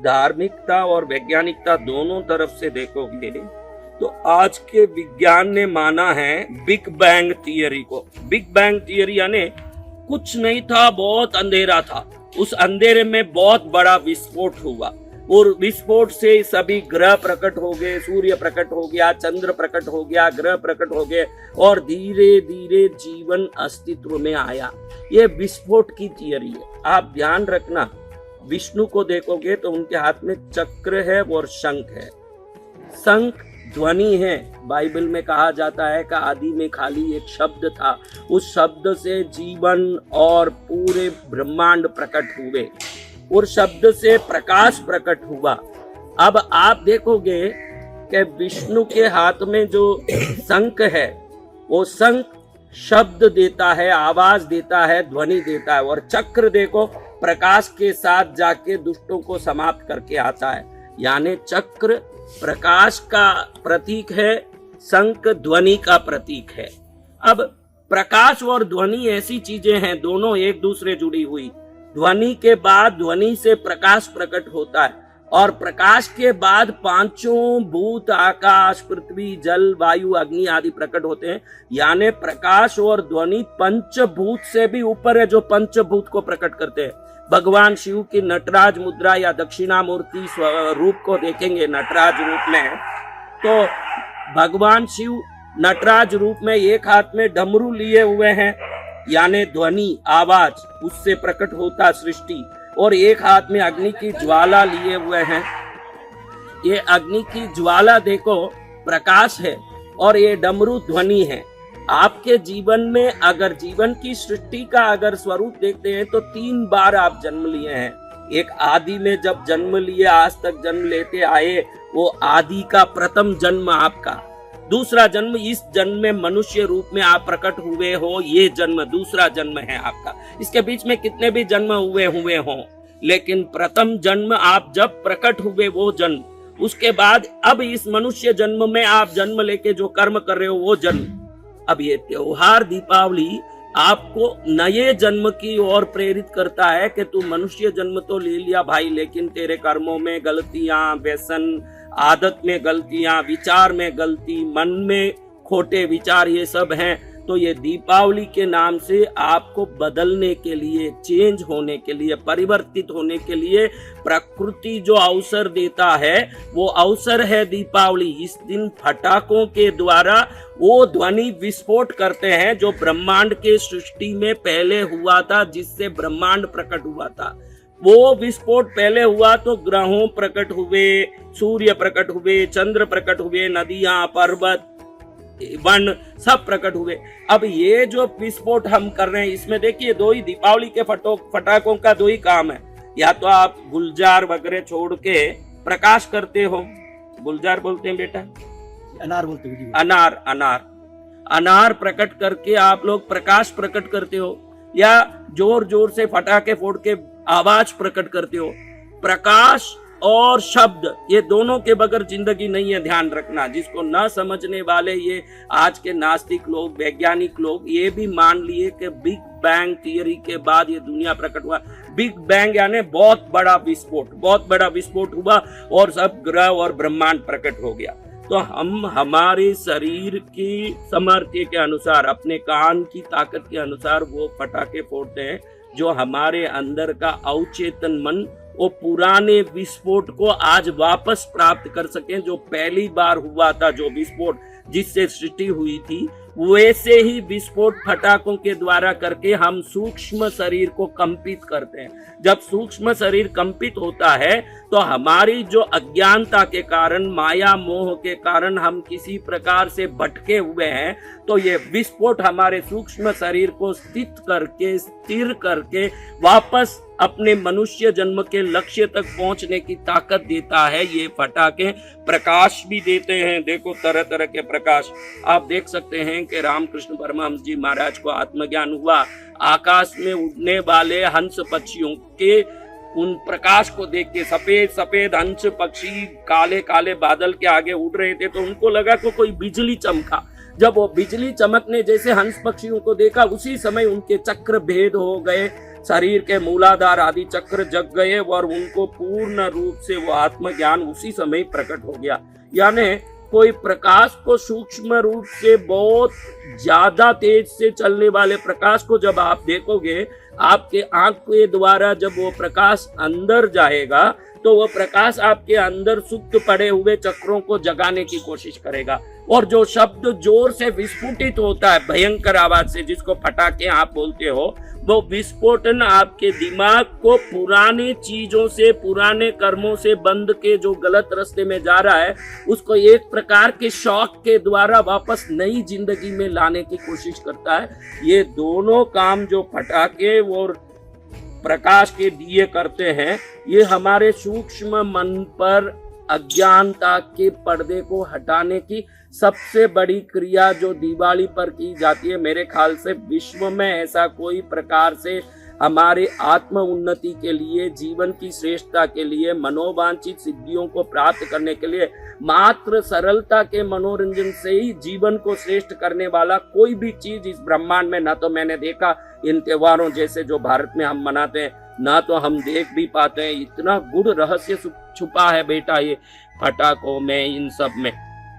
धार्मिकता और वैज्ञानिकता दोनों तरफ से देखोगे तो आज के विज्ञान ने माना है बिग बैंग थियरी को। बिग बैंग थियरी यानी कुछ नहीं था, बहुत अंधेरा था, उस अंधेरे में बहुत बड़ा विस्फोट हुआ और विस्फोट से सभी ग्रह प्रकट हो गए, सूर्य प्रकट हो गया, चंद्र प्रकट हो गया, ग्रह प्रकट हो गए और धीरे धीरे जीवन अस्तित्व में आया। ये विस्फोट की थियरी है। आप ध्यान रखना, विष्णु को देखोगे तो उनके हाथ में चक्र है और शंख है। शंख ध्वनि है। बाइबल में कहा जाता है कि आदि में खाली एक शब्द था, उस शब्द से जीवन और पूरे ब्रह्मांड प्रकट हुए और शब्द से प्रकाश प्रकट हुआ। अब आप देखोगे कि विष्णु के हाथ में जो शंख है वो शंख शब्द देता है, आवाज देता है, ध्वनि देता है, और चक्र देखो प्रकाश के साथ जाके दुष्टों को समाप्त करके आता है। यानी चक्र प्रकाश का प्रतीक है, शंख ध्वनि का प्रतीक है। अब प्रकाश और ध्वनि ऐसी चीजें हैं, दोनों एक दूसरे जुड़ी हुई। ध्वनि के बाद ध्वनि से प्रकाश प्रकट होता है और प्रकाश के बाद पांचों भूत आकाश, पृथ्वी, जल, वायु, अग्नि आदि प्रकट होते हैं। यानी प्रकाश और ध्वनि पंचभूत से भी ऊपर है, जो पंचभूत को प्रकट करते हैं। भगवान शिव की नटराज मुद्रा या दक्षिणामूर्ति रूप को देखेंगे नटराज रूप में, तो भगवान शिव नटराज रूप में एक हाथ में डमरू लिए हुए हैं, यानी ध्वनि आवाज उससे प्रकट होता सृष्टि, और एक हाथ में अग्नि की ज्वाला लिए हुए हैं। ये अग्नि की ज्वाला देखो प्रकाश है और ये डमरू ध्वनि है। आपके जीवन में अगर जीवन की सृष्टि का अगर स्वरूप देखते हैं तो 3 बार आप जन्म लिए हैं। एक आदि में जब जन्म लिए, आज तक जन्म लेते आए, वो आदि का प्रथम जन्म आपका। दूसरा जन्म, इस जन्म में मनुष्य रूप में आप प्रकट हुए हो, ये जन्म दूसरा जन्म है आपका। इसके बीच में कितने भी जन्म हुए हों, लेकिन प्रथम जन्म आप जब प्रकट हुए वो जन्म, उसके बाद अब इस मनुष्य जन्म में आप जन्म लेके जो कर्म कर रहे हो वो जन्म। अब ये त्योहार दीपावली आपको नए जन्म की ओर प्रेरित करता है कि तू मनुष्य जन्म तो ले लिया भाई, लेकिन तेरे कर्मों में गलतियां, व्यसन, आदत में गलतियां, विचार में गलती, मन में खोटे विचार, ये सब हैं। तो ये दीपावली के नाम से आपको बदलने के लिए, चेंज होने के लिए, परिवर्तित होने के लिए प्रकृति जो अवसर देता है वो अवसर है दीपावली। इस दिन फटाकों के द्वारा वो ध्वनि विस्फोट करते हैं जो ब्रह्मांड के सृष्टि में पहले हुआ था, जिससे ब्रह्मांड प्रकट हुआ था। वो विस्फोट पहले हुआ तो ग्रहों प्रकट हुए, सूर्य प्रकट हुए, चंद्र प्रकट हुए, नदियां, पर्वत, वन सब प्रकट हुए। अब ये जो विस्फोट हम कर रहे हैं इसमें देखिए दो ही दीपावली के फटाकों का दो ही काम है। या तो आप गुलजार वगैरह छोड़ के प्रकाश करते हो, गुलजार बोलते हैं बेटा, अनार बोलते हैं, अनार, अनार अनार प्रकट करके आप लोग प्रकाश प्रकट करते हो, या जोर जोर से फटाके फोड़ के आवाज प्रकट करते हो। प्रकाश और शब्द ये दोनों के बगैर जिंदगी नहीं है, ध्यान रखना। जिसको न समझने वाले ये आज के नास्तिक लोग, वैज्ञानिक लोग ये भी मान लिए कि बिग बैंग थियरी के बाद ये दुनिया प्रकट हुआ। बिग बैंग यानी बहुत बड़ा विस्फोट, बहुत बड़ा विस्फोट हुआ और सब ग्रह और ब्रह्मांड प्रकट हो गया। तो हम हमारे शरीर की सामर्थ्य के अनुसार, अपने कान की ताकत के अनुसार वो पटाखे फोड़ते हैं जो हमारे अंदर का अवचेतन मन वो पुराने विस्फोट को आज वापस प्राप्त कर सकें। जो पहली बार हुआ था, जो विस्फोट जिससे सृष्टि हुई थी, वैसे ही विस्फोट फटाकों के द्वारा करके हम सूक्ष्म शरीर को कंपित करते हैं। जब सूक्ष्म शरीर कंपित होता है तो हमारी जो अज्ञानता के कारण, माया मोह के कारण हम किसी प्रकार से भटके हुए हैं, तो ये विस्फोट हमारे सूक्ष्म शरीर को स्थिर करके वापस अपने मनुष्य जन्म के लक्ष्य तक पहुंचने की ताकत देता है। ये फटाके प्रकाश भी देते हैं, देखो तरह तरह के प्रकाश। आप देख सकते हैं कि रामकृष्ण परमहंस जी महाराज को आत्मज्ञान हुआ, आकाश में उड़ने वाले हंस पक्षियों के उन प्रकाश को देख के, सफेद सफेद हंस पक्षी काले काले बादल के आगे उड़ रहे थे, तो उनको लगा कि कोई बिजली चमका। जब वो बिजली चमकने जैसे हंस पक्षियों को देखा, उसी समय उनके चक्र भेद हो गए, शरीर के मूलाधार आदि चक्र जग गए और उनको पूर्ण रूप से वो आत्मज्ञान उसी समय प्रकट हो गया। यानी कोई प्रकाश को सूक्ष्म रूप से बहुत ज्यादा तेज से चलने वाले प्रकाश को जब आप देखोगे, आपके आंख के द्वारा जब वो प्रकाश अंदर जाएगा तो वो प्रकाश आपके अंदर सुप्त पड़े हुए चक्रों को जगाने की कोशिश करेगा। और जो शब्द जोर से विस्फोटित होता है भयंकर आवाज से, जिसको पटाखे आप बोलते हो, वो विस्फोटन आपके दिमाग को पुरानी चीजों से, पुराने कर्मों से बंद के जो गलत रास्ते में जा रहा है उसको एक प्रकार के शॉक के द्वारा वापस नई जिंदगी में लाने की कोशिश करता है। ये दोनों काम जो पटाखे और प्रकाश के दिए करते हैं, ये हमारे सूक्ष्म मन पर अज्ञानता के पर्दे को हटाने की सबसे बड़ी क्रिया जो दिवाली पर की जाती है। मेरे ख्याल से विश्व में ऐसा कोई प्रकार से हमारे आत्म उन्नति के लिए, जीवन की श्रेष्ठता के लिए, मनोवांछित सिद्धियों को प्राप्त करने के लिए मात्र सरलता के मनोरंजन से ही जीवन को श्रेष्ठ करने वाला कोई भी चीज इस ब्रह्मांड में ना तो मैंने देखा। इन त्योहारों जैसे जो भारत में हम मनाते हैं ना तो हम देख भी पाते हैं। इतना गूढ़ रहस्य छुपा है बेटा ये पटाखों में, इन सब में।